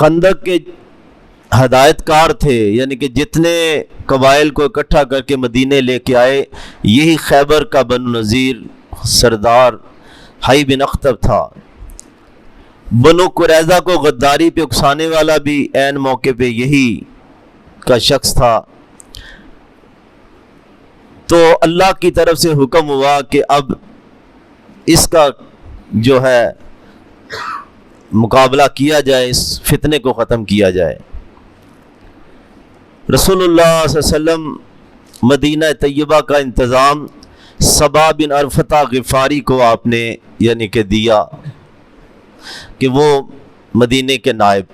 خندق کے ہدایت کار تھے، یعنی کہ جتنے قبائل کو اکٹھا کر کے مدینے لے کے آئے، یہی خیبر کا بنو نذیر سردار حی بن اخطب تھا۔ بنو قریظہ کو غداری پہ اکسانے والا بھی عین موقع پہ یہی کا شخص تھا۔ تو اللہ کی طرف سے حکم ہوا کہ اب اس کا جو ہے مقابلہ کیا جائے، اس فتنے کو ختم کیا جائے۔ رسول اللہ صلی اللہ علیہ وسلم مدینہ طیبہ کا انتظام صبا بن عرفتہ غفاری کو آپ نے یعنی کہ دیا کہ وہ مدینے کے نائب،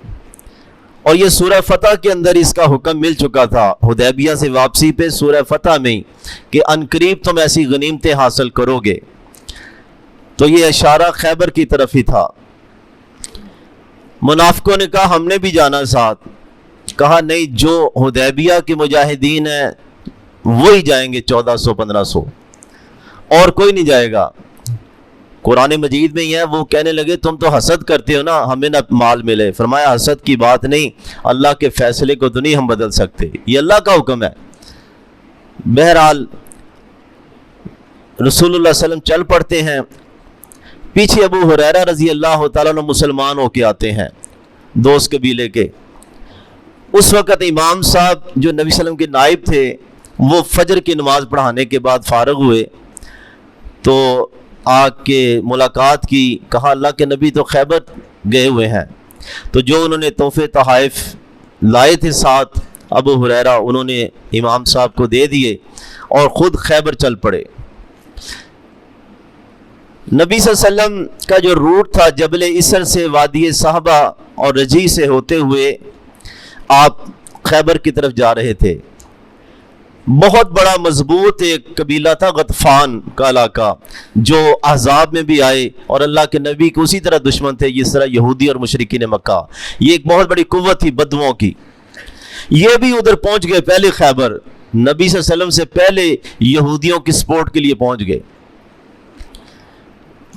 اور یہ سورہ فتح کے اندر اس کا حکم مل چکا تھا حدیبیہ سے واپسی پہ، سورہ فتح میں کہ عنقریب تم ایسی غنیمتیں حاصل کرو گے۔ تو یہ اشارہ خیبر کی طرف ہی تھا۔ منافقوں نے کہا ہم نے بھی جانا ساتھ، کہا نہیں، جو حدیبیہ کے مجاہدین ہیں وہی جائیں گے 1400-1500، اور کوئی نہیں جائے گا۔ قرآن مجید میں ہی ہے، وہ کہنے لگے تم تو حسد کرتے ہو نا ہمیں نہ مال ملے۔ فرمایا حسد کی بات نہیں، اللہ کے فیصلے کو تو نہیں ہم بدل سکتے، یہ اللہ کا حکم ہے۔ بہرحال رسول اللہ صلی اللہ علیہ وسلم چل پڑتے ہیں، پیچھے ابو ہریرہ رضی اللہ تعالیٰ عنہ مسلمان ہو کے آتے ہیں، دوست قبیلے کے۔ اس وقت امام صاحب جو نبی صلی اللہ علیہ وسلم کے نائب تھے، وہ فجر کی نماز پڑھانے کے بعد فارغ ہوئے تو آ کے ملاقات کی، کہا اللہ کے نبی تو خیبر گئے ہوئے ہیں۔ تو جو انہوں نے تحفے تحائف لائے تھے ساتھ ابو ہریرہ، انہوں نے امام صاحب کو دے دیے اور خود خیبر چل پڑے۔ نبی صلی اللہ علیہ وسلم کا جو روٹ تھا جبل اسر سے وادی صحابہ اور رجی سے ہوتے ہوئے آپ خیبر کی طرف جا رہے تھے۔ بہت بڑا مضبوط ایک قبیلہ تھا غطفان کا علاقہ، جو احزاب میں بھی آئے اور اللہ کے نبی کو اسی طرح دشمن تھے جس طرح یہودی اور مشرکین مکہ۔ یہ ایک بہت بڑی قوت تھی بدوؤں کی، یہ بھی ادھر پہنچ گئے پہلے خیبر، نبی صلی اللہ علیہ وسلم سے پہلے یہودیوں کی سپورٹ کے لیے پہنچ گئے۔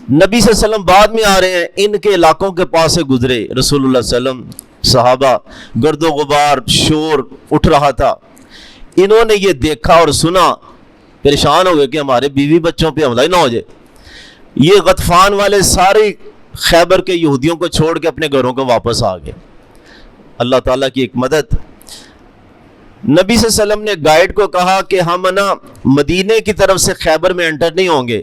نبی صلی اللہ علیہ وسلم بعد میں آ رہے ہیں، ان کے علاقوں کے پاس سے گزرے رسول اللہ صلی اللہ علیہ وسلم، صحابہ، گرد و غبار، شور اٹھ رہا تھا۔ انہوں نے یہ دیکھا اور سنا، پریشان ہو گئے کہ ہمارے بیوی بچوں پہ حملہ ہی نہ ہو جائے۔ یہ غطفان والے سارے خیبر کے یہودیوں کو چھوڑ کے اپنے گھروں کو واپس آ گئے۔ اللہ تعالیٰ کی ایک مدد۔ نبی صلی اللہ علیہ وسلم نے گائیڈ کو کہا کہ ہم نا مدینے کی طرف سے خیبر میں انٹر نہیں ہوں گے،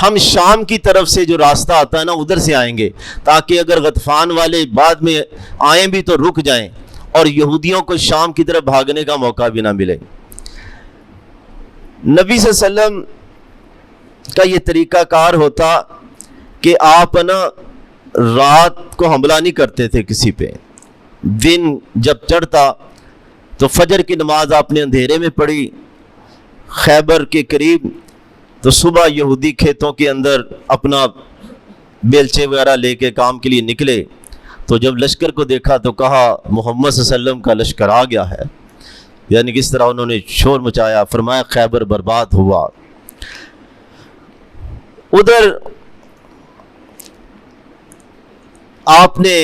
ہم شام کی طرف سے جو راستہ آتا ہے نا ادھر سے آئیں گے، تاکہ اگر غطفان والے بعد میں آئیں بھی تو رک جائیں اور یہودیوں کو شام کی طرف بھاگنے کا موقع بھی نہ ملے۔ نبی صلی اللہ علیہ وسلم کا یہ طریقہ کار ہوتا کہ آپ نا رات کو حملہ نہیں کرتے تھے کسی پہ، دن جب چڑھتا تو فجر کی نماز آپ نے اندھیرے میں پڑھی خیبر کے قریب، تو صبح یہودی کھیتوں کے اندر اپنا بیلچے وغیرہ لے کے کام کے لیے نکلے، تو جب لشکر کو دیکھا تو کہا محمد صلی اللہ علیہ وسلم کا لشکر آ گیا ہے، یعنی کس طرح انہوں نے شور مچایا، فرمایا خیبر برباد ہوا۔ ادھر آپ نے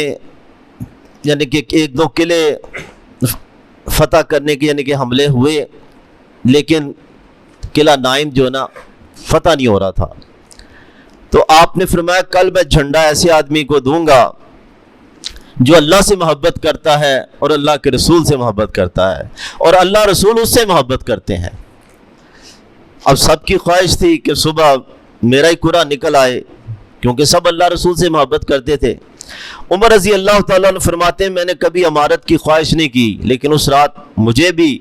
یعنی کہ ایک دو قلعے فتح کرنے کے یعنی کہ حملے ہوئے، لیکن قلعہ نائم جو نا فتح نہیں ہو رہا تھا۔ تو آپ نے فرمایا کل میں جھنڈا ایسے آدمی کو دوں گا جو اللہ سے محبت کرتا ہے اور اللہ کے رسول سے محبت کرتا ہے، اور اللہ رسول اس سے محبت کرتے ہیں۔ اب سب کی خواہش تھی کہ صبح میرا ہی قرآن نکل آئے، کیونکہ سب اللہ رسول سے محبت کرتے تھے۔ عمر رضی اللہ تعالیٰ عنہ فرماتے ہیں میں نے کبھی امارت کی خواہش نہیں کی، لیکن اس رات مجھے بھی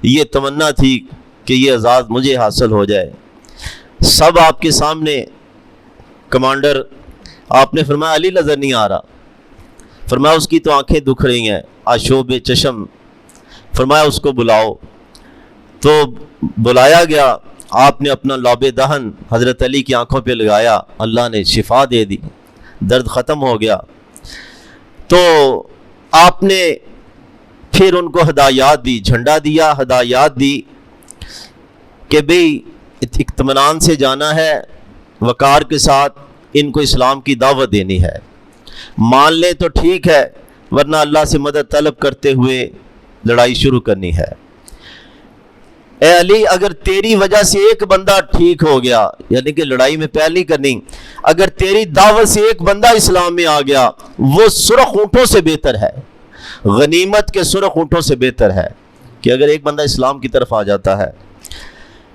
یہ تمنا تھی کہ یہ اعزاز مجھے حاصل ہو جائے۔ سب آپ کے سامنے کمانڈر، آپ نے فرمایا علی نظر نہیں آ رہا، فرمایا اس کی تو آنکھیں دکھ رہی ہیں، آشوب چشم، فرمایا اس کو بلاؤ۔ تو بلایا گیا، آپ نے اپنا لعب دہن حضرت علی کی آنکھوں پہ لگایا، اللہ نے شفا دے دی، درد ختم ہو گیا۔ تو آپ نے پھر ان کو ہدایات دی، جھنڈا دیا، ہدایات دی کہ بھئی اطمینان سے جانا ہے، وقار کے ساتھ ان کو اسلام کی دعوت دینی ہے، مان لیں تو ٹھیک ہے، ورنہ اللہ سے مدد طلب کرتے ہوئے لڑائی شروع کرنی ہے۔ اے علی، اگر تیری وجہ سے ایک بندہ ٹھیک ہو گیا، یعنی کہ لڑائی میں پہل نہیں کرنی، اگر تیری دعوت سے ایک بندہ اسلام میں آ گیا، وہ سرخ اونٹوں سے بہتر ہے، غنیمت کے سرخ اونٹوں سے بہتر ہے کہ اگر ایک بندہ اسلام کی طرف آ جاتا ہے۔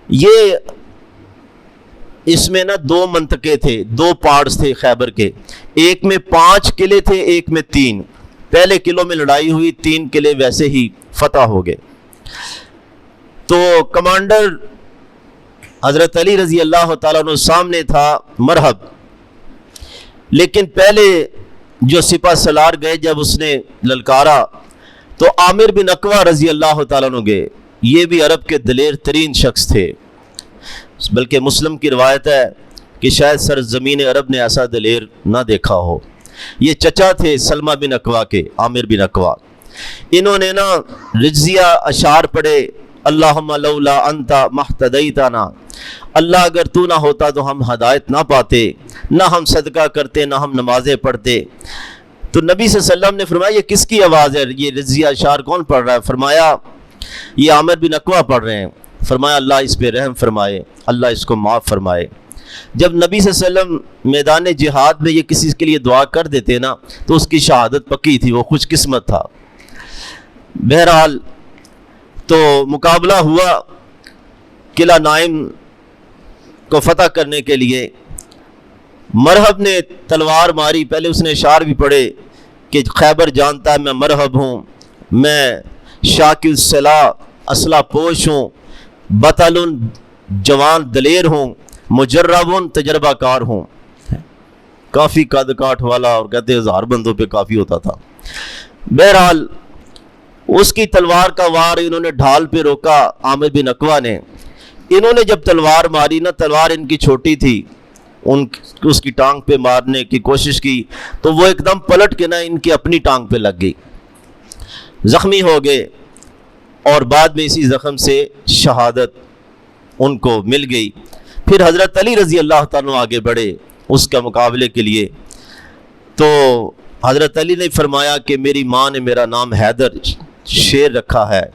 یہ اس میں نا 2 منطقے تھے، 2 پارٹس تھے خیبر کے، ایک میں 5 قلعے تھے، ایک میں 3۔ پہلے قلعوں میں لڑائی ہوئی، 3 قلعے ویسے ہی فتح ہو گئے۔ تو کمانڈر حضرت علی رضی اللہ تعالیٰ عنہ سامنے تھا مرحب، لیکن پہلے جو سپہ سالار گئے، جب اس نے للکارا تو عامر بن عقوہ رضی اللہ تعالیٰ عنہ گئے۔ یہ بھی عرب کے دلیر ترین شخص تھے، بلکہ مسلم کی روایت ہے کہ شاید سرزمین عرب نے ایسا دلیر نہ دیکھا ہو۔ یہ چچا تھے سلمہ بن عقوہ کے، عامر بن عقوہ۔ انہوں نے نا رجزیہ اشعار پڑھے، اللہم لولا انت مہتدیتنا، اللہ اگر تو نہ ہوتا تو ہم ہدایت نہ پاتے، نہ ہم صدقہ کرتے، نہ ہم نمازیں پڑھتے۔ تو نبی صلی اللہ علیہ وسلم نے فرمایا یہ کس کی آواز ہے، یہ رجزیہ اشعار کون پڑھ رہا ہے؟ فرمایا یہ عامر بن عقوہ پڑھ رہے ہیں۔ فرمایا اللہ اس پہ رحم فرمائے، اللہ اس کو معاف فرمائے۔ جب نبی صلی اللہ علیہ وسلم میدان جہاد میں یہ کسی کے لیے دعا کر دیتے نا تو اس کی شہادت پکی تھی، وہ خوش قسمت تھا۔ بہرحال تو مقابلہ ہوا قلعہ نائم کو فتح کرنے کے لیے۔ مرحب نے تلوار ماری، پہلے اس نے اشعار بھی پڑھے کہ خیبر جانتا ہے میں مرحب ہوں، میں شاک الصلاح اسلحہ پوش ہوں، بطل جوان دلیر ہوں، مجرب تجربہ کار ہوں۔ کافی قد کاٹ والا، اور کہتے ہیں 1000 بندوں پہ کافی ہوتا تھا۔ بہرحال اس کی تلوار کا وار انہوں نے ڈھال پہ روکا، عامر بن عقوہ نے۔ انہوں نے جب تلوار ماری نا، تلوار ان کی چھوٹی تھی، اس کی ٹانگ پہ مارنے کی کوشش کی تو وہ ایک دم پلٹ کے نا ان کی اپنی ٹانگ پہ لگ گئی، زخمی ہو گئے، اور بعد میں اسی زخم سے شہادت ان کو مل گئی۔ پھر حضرت علی رضی اللہ تعالیٰ آگے بڑھے اس کا مقابلے کے لیے، تو حضرت علی نے فرمایا کہ میری ماں نے میرا نام حیدر شیر رکھا ہے،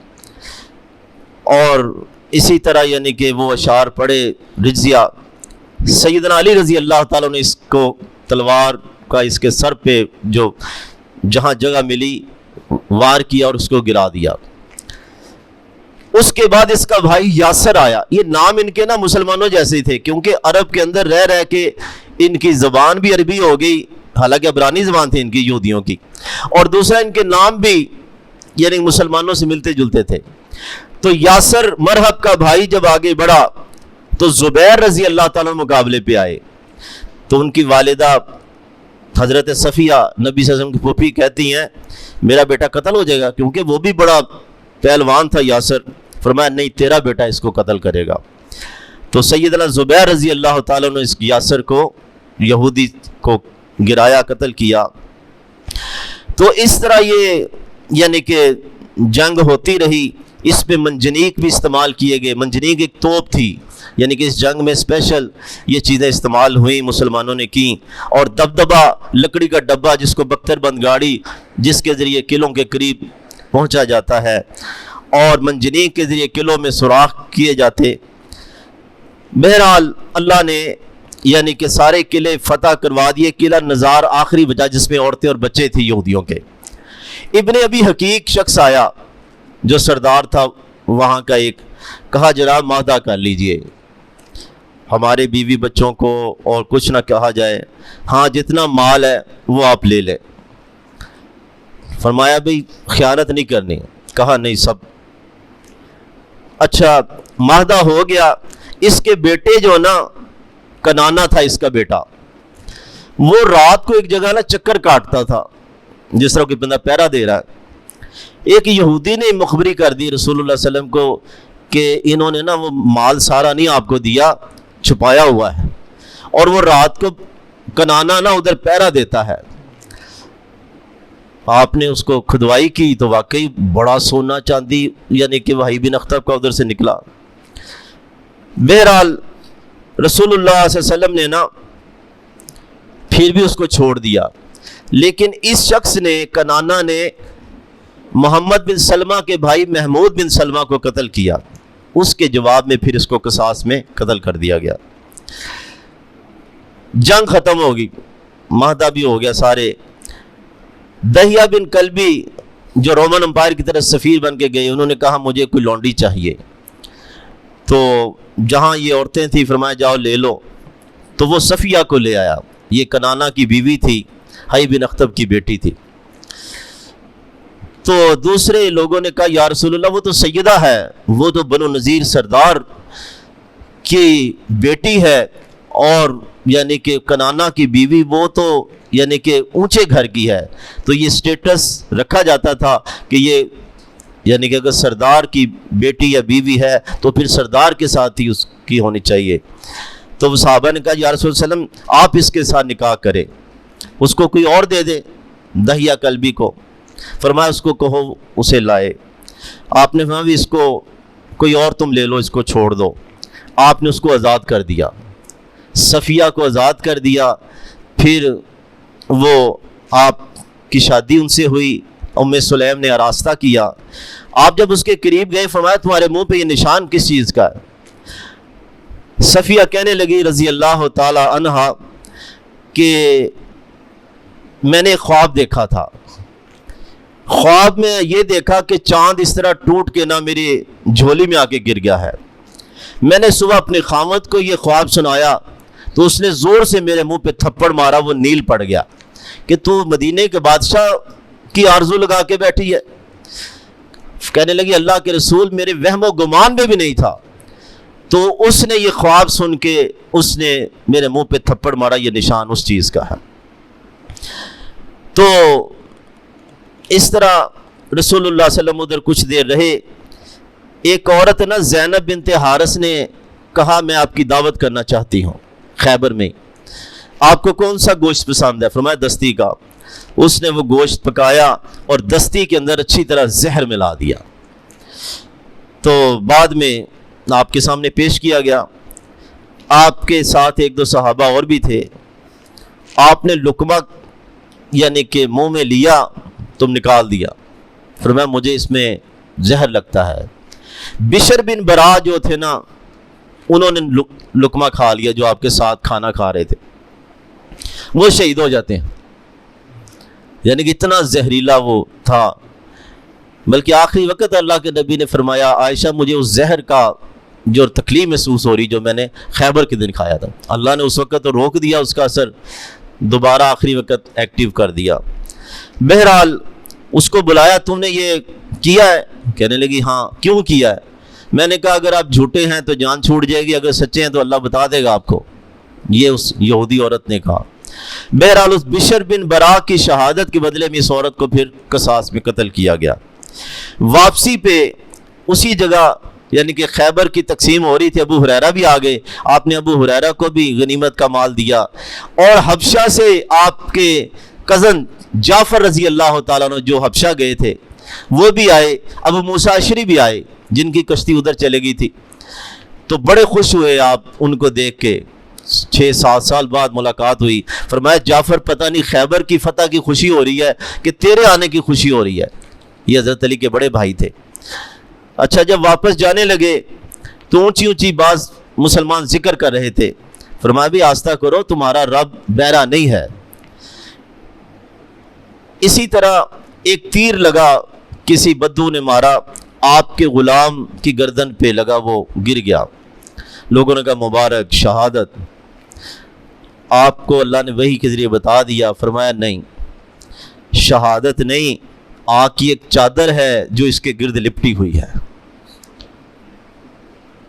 اور اسی طرح یعنی کہ وہ اشعار پڑھے رجزیہ۔ سیدنا علی رضی اللہ تعالیٰ نے اس کو تلوار کا اس کے سر پہ جو جہاں جگہ ملی وار کیا اور اس کو گرا دیا۔ اس کے بعد اس کا بھائی یاسر آیا۔ یہ نام ان کے نا مسلمانوں جیسے ہی تھے، کیونکہ عرب کے اندر رہ رہ کے ان کی زبان بھی عربی ہو گئی، حالانکہ عبرانی زبان تھی ان کی، یہودیوں کی، اور دوسرا ان کے نام بھی یعنی مسلمانوں سے ملتے جلتے تھے۔ تو یاسر مرحب کا بھائی جب آگے بڑھا تو زبیر رضی اللہ تعالیٰ مقابلے پہ آئے، تو ان کی والدہ حضرت صفیہ نبی صلی اللہ علیہ وسلم کی پھوپھی کہتی ہیں میرا بیٹا قتل ہو جائے گا، کیونکہ وہ بھی بڑا پہلوان تھا یاسر۔ فرمایا نہیں، تیرا بیٹا اس کو قتل کرے گا۔ تو سیدنا زبیر رضی اللہ تعالیٰ نے اس یاسر کو، یہودی کو گرایا، قتل کیا۔ تو اس طرح یہ یعنی کہ جنگ ہوتی رہی۔ اس پہ منجنیق بھی استعمال کیے گئے۔ منجنیق ایک توپ تھی، یعنی کہ اس جنگ میں اسپیشل یہ چیزیں استعمال ہوئیں، مسلمانوں نے کی۔ اور دبدبہ، لکڑی کا ڈبہ جس کو بختر بند گاڑی، جس کے ذریعے قلعوں کے قریب پہنچا جاتا ہے، اور منجنیق کے ذریعے قلعوں میں سوراخ کیے جاتے۔ بہرحال اللہ نے یعنی کہ سارے قلعے فتح کروا دیے۔ قلعہ نزار آخری بچا جس میں عورتیں اور بچے تھے یہودیوں کے۔ ابن ابی حقیق شخص آیا جو سردار تھا وہاں کا، ایک کہا جناب معاہدہ کر لیجئے، ہمارے بیوی بچوں کو اور کچھ نہ کہا جائے، ہاں جتنا مال ہے وہ آپ لے لیں۔ فرمایا بھئی خیانت نہیں کرنی، کہا نہیں سب۔ اچھا معاہدہ ہو گیا۔ اس کے بیٹے جو نا کنانا تھا اس کا بیٹا، وہ رات کو ایک جگہ نا چکر کاٹتا تھا جس طرح کوئی بندہ پہرا دے رہا ہے۔ ایک یہودی نے مخبری کر دی رسول اللہ صلی اللہ علیہ وسلم کو کہ انہوں نے نا وہ مال سارا نہیں آپ کو دیا، چھپایا ہوا ہے، اور وہ رات کو کنانا نا ادھر پہرا دیتا ہے۔ آپ نے اس کو کھدوائی کی تو واقعی بڑا سونا چاندی یعنی کہ وحی بن اختب کا ادھر سے نکلا۔ بہرحال رسول اللہ صلی اللہ علیہ وسلم نے نا پھر بھی اس کو چھوڑ دیا۔ لیکن اس شخص نے کنانا نے محمد بن سلمہ کے بھائی محمود بن سلمہ کو قتل کیا. اس کے جواب میں پھر اس کو قصاص میں قتل کر دیا گیا. جنگ ختم ہوگی, معاہدہ بھی ہو گیا سارے. دہیہ بن کلبی جو رومن امپائر کی طرف سفیر بن کے گئے, انہوں نے کہا مجھے کوئی لونڈی چاہیے. تو جہاں یہ عورتیں تھیں فرمایا جاؤ لے لو. تو وہ صفیہ کو لے آیا. یہ کنانا کی بیوی تھی, حی بن اخطب کی بیٹی تھی. تو دوسرے لوگوں نے کہا یا رسول اللہ وہ تو سیدہ ہے, وہ تو بنو نذیر سردار کی بیٹی ہے, اور یعنی کہ کنانا کی بیوی وہ تو یعنی کہ اونچے گھر کی ہے. تو یہ سٹیٹس رکھا جاتا تھا کہ یہ یعنی کہ اگر سردار کی بیٹی یا بیوی ہے تو پھر سردار کے ساتھ ہی اس کی ہونی چاہیے. تو وہ صحابہ نے کہا یا رسول اللہ علیہ وسلم آپ اس کے ساتھ نکاح کریں, اس کو کوئی اور دے دے دہیہ کلبی کو. فرمایا اس کو کہو اسے لائے. آپ نے فرمایا اس کو کوئی اور تم لے لو, اس کو چھوڑ دو. آپ نے اس کو آزاد کر دیا, صفیہ کو آزاد کر دیا. پھر وہ آپ کی شادی ان سے ہوئی, ام سلیم نے آراستہ کیا. آپ جب اس کے قریب گئے فرمایا تمہارے منہ پہ یہ نشان کس چیز کا ہے؟ صفیہ کہنے لگی رضی اللہ تعالی عنہا کہ میں نے خواب دیکھا تھا. خواب میں یہ دیکھا کہ چاند اس طرح ٹوٹ کے نہ میری جھولی میں آ کے گر گیا ہے. میں نے صبح اپنے خاوند کو یہ خواب سنایا تو اس نے زور سے میرے منہ پہ تھپڑ مارا, وہ نیل پڑ گیا کہ تو مدینے کے بادشاہ کی آرزو لگا کے بیٹھی ہے. کہنے لگی اللہ کے رسول میرے وہم و گمان میں بھی نہیں تھا. تو اس نے یہ خواب سن کے اس نے میرے منہ پہ تھپڑ مارا, یہ نشان اس چیز کا ہے. تو اس طرح رسول اللہ صلی اللہ علیہ وسلم ادھر کچھ دیر رہے. ایک عورت نا زینب بنت حارث نے کہا میں آپ کی دعوت کرنا چاہتی ہوں خیبر میں, آپ کو کون سا گوشت پسند ہے؟ فرمایا دستی کا. اس نے وہ گوشت پکایا اور دستی کے اندر اچھی طرح زہر ملا دیا. تو بعد میں آپ کے سامنے پیش کیا گیا. آپ کے ساتھ ایک دو صحابہ اور بھی تھے. آپ نے لقمہ یعنی کہ منہ میں لیا تو نکال دیا. فرمایا مجھے اس میں زہر لگتا ہے. بشر بن برا جو تھے نا, انہوں نے لقمہ کھا لیا جو آپ کے ساتھ کھانا کھا رہے تھے, وہ شہید ہو جاتے ہیں. یعنی کہ اتنا زہریلا وہ تھا. بلکہ آخری وقت اللہ کے نبی نے فرمایا عائشہ مجھے اس زہر کا جو تکلیف محسوس ہو رہی جو میں نے خیبر کے دن کھایا تھا, اللہ نے اس وقت تو روک دیا, اس کا اثر دوبارہ آخری وقت ایکٹیو کر دیا. بہرحال اس کو بلایا, تم نے یہ کیا ہے؟ کہنے لگی ہاں. کیوں کیا ہے؟ میں نے کہا اگر آپ جھوٹے ہیں تو جان چھوٹ جائے گی, اگر سچے ہیں تو اللہ بتا دے گا آپ کو. یہ اس یہودی عورت نے کہا. بہرحال اس بشر بن برا کی شہادت کے بدلے میں اس عورت کو پھر قصاص میں قتل کیا گیا. واپسی پہ اسی جگہ یعنی کہ خیبر کی تقسیم ہو رہی تھی, ابو ہریرہ بھی آ گئے. آپ نے ابو ہریرہ کو بھی غنیمت کا مال دیا, اور حبشہ سے آپ کے کزن جعفر رضی اللہ تعالیٰ عنہ جو حبشہ گئے تھے وہ بھی آئے. ابو موسیٰ اشعری بھی آئے جن کی کشتی ادھر چلے گئی تھی. تو بڑے خوش ہوئے آپ ان کو دیکھ کے. 6-7 سال بعد ملاقات ہوئی. فرمایا جعفر پتہ نہیں خیبر کی فتح کی خوشی ہو رہی ہے کہ تیرے آنے کی خوشی ہو رہی ہے. یہ حضرت علی کے بڑے بھائی تھے. اچھا جب واپس جانے لگے تو اونچی اونچی بعض مسلمان ذکر کر رہے تھے. فرمایا بھی آستہ کرو, تمہارا رب بہرا نہیں ہے. اسی طرح ایک تیر لگا, کسی بدو نے مارا, آپ کے غلام کی گردن پہ لگا, وہ گر گیا. لوگوں نے کہا مبارک شہادت. آپ کو اللہ نے وحی کے ذریعے بتا دیا. فرمایا نہیں, شہادت نہیں, آگ کی ایک چادر ہے جو اس کے گرد لپٹی ہوئی ہے.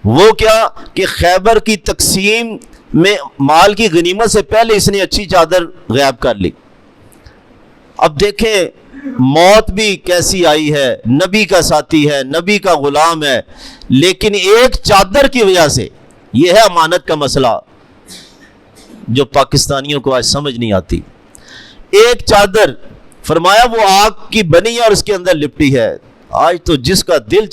وہ کیا کہ خیبر کی تقسیم میں مال کی غنیمت سے پہلے اس نے اچھی چادر غائب کر لی. اب دیکھیں موت بھی کیسی آئی ہے, نبی کا ساتھی ہے, نبی کا غلام ہے, لیکن ایک چادر کی وجہ سے. یہ ہے امانت کا مسئلہ جو پاکستانیوں کو آج سمجھ نہیں آتی. ایک چادر, فرمایا وہ آگ کی بنی ہے اور اس کے اندر لپٹی ہے. آج تو جس کا دل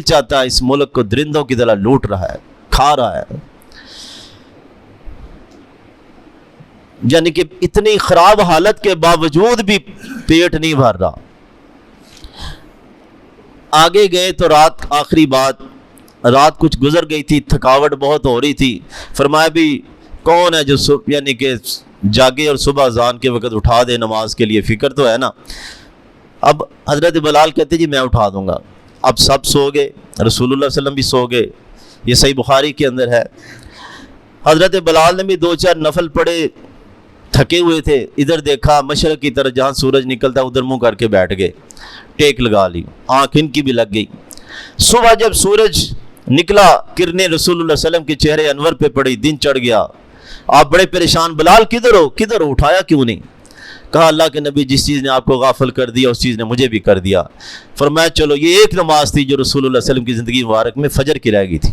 چاہتا ہے اس ملک کو درندوں کی طرح لوٹ رہا ہے, کھا رہا ہے. یعنی کہ اتنی خراب حالت کے باوجود بھی پیٹ نہیں بھر رہا. آگے گئے تو رات، آخری بات، رات کچھ گزر گئی تھی، تھکاوٹ بہت ہو رہی تھی. فرمایا بھی کون ہے جو یعنی کہ جاگے اور صبح اذان کے وقت اٹھا دے نماز کے لیے؟ فکر تو ہے نا. اب حضرت بلال کہتے جی میں اٹھا دوں گا. اب سب سو گئے، رسول اللہ صلی اللہ علیہ وسلم بھی سو گئے، یہ صحیح بخاری کے اندر ہے. حضرت بلال نے بھی 2-4 نفل پڑھے، تھکے ہوئے تھے. ادھر دیکھا مشرق کی طرف جہاں سورج نکلتا ادھر منہ کر کے بیٹھ گئے، ٹیک لگا لی، آنکھ ان کی بھی لگ گئی. صبح جب سورج نکلا کرنیں رسول اللہ صلی اللہ علیہ وسلم کے چہرے انور پہ پڑی، دن چڑھ گیا. آپ بڑے پریشان، بلال کدھر ہو، کدھر ہو، اٹھایا کیوں نہیں؟ کہا اللہ کے نبی جس چیز نے آپ کو غافل کر دیا اس چیز نے مجھے بھی کر دیا. فرمایا چلو یہ ایک نماز تھی جو رسول اللہ صلی اللہ علیہ وسلم کی زندگی مبارک میں فجر کی رہ گئی تھی.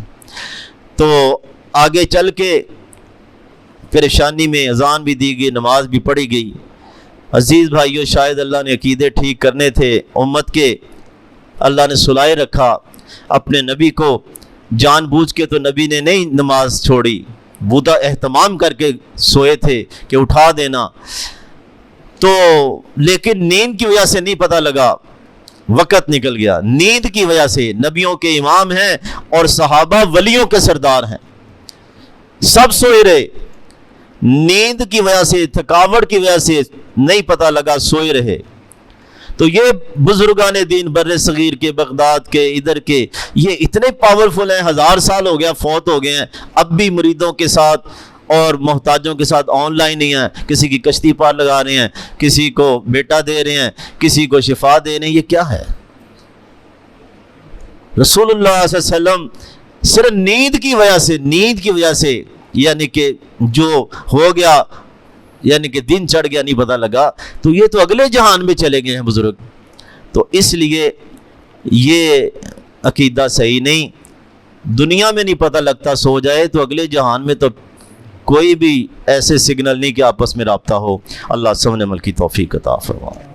تو آگے چل کے پریشانی میں اذان بھی دی گئی، نماز بھی پڑھی گئی. عزیز بھائیو، شاید اللہ نے عقیدے ٹھیک کرنے تھے امت کے، اللہ نے سلائے رکھا اپنے نبی کو. جان بوجھ کے تو نبی نے نہیں نماز چھوڑی، بودا اہتمام کر کے سوئے تھے کہ اٹھا دینا. تو لیکن نیند کی وجہ سے نہیں پتہ لگا، وقت نکل گیا. نیند کی وجہ سے، نبیوں کے امام ہیں اور صحابہ ولیوں کے سردار ہیں، سب سوئے رہے. نیند کی وجہ سے، تھکاوٹ کی وجہ سے نہیں پتہ لگا، سوئے رہے. تو یہ بزرگان دین بر صغیر کے، بغداد کے، ادھر کے، یہ اتنے پاورفل ہیں. 1000 سال ہو گیا فوت ہو گئے ہیں، اب بھی مریدوں کے ساتھ اور محتاجوں کے ساتھ آن لائن ہی ہیں. کسی کی کشتی پار لگا رہے ہیں، کسی کو بیٹا دے رہے ہیں، کسی کو شفا دے رہے ہیں. یہ کیا ہے؟ رسول اللہ صلی اللہ علیہ وسلم صرف نیند کی وجہ سے یعنی کہ جو ہو گیا، یعنی کہ دن چڑھ گیا، نہیں پتہ لگا. تو یہ تو اگلے جہان میں چلے گئے ہیں بزرگ. تو اس لیے یہ عقیدہ صحیح نہیں. دنیا میں نہیں پتہ لگتا سو جائے تو اگلے جہان میں تو کوئی بھی ایسے سگنل نہیں کہ آپس میں رابطہ ہو. اللہ سب نے عمل کی توفیق عطا فرمائے.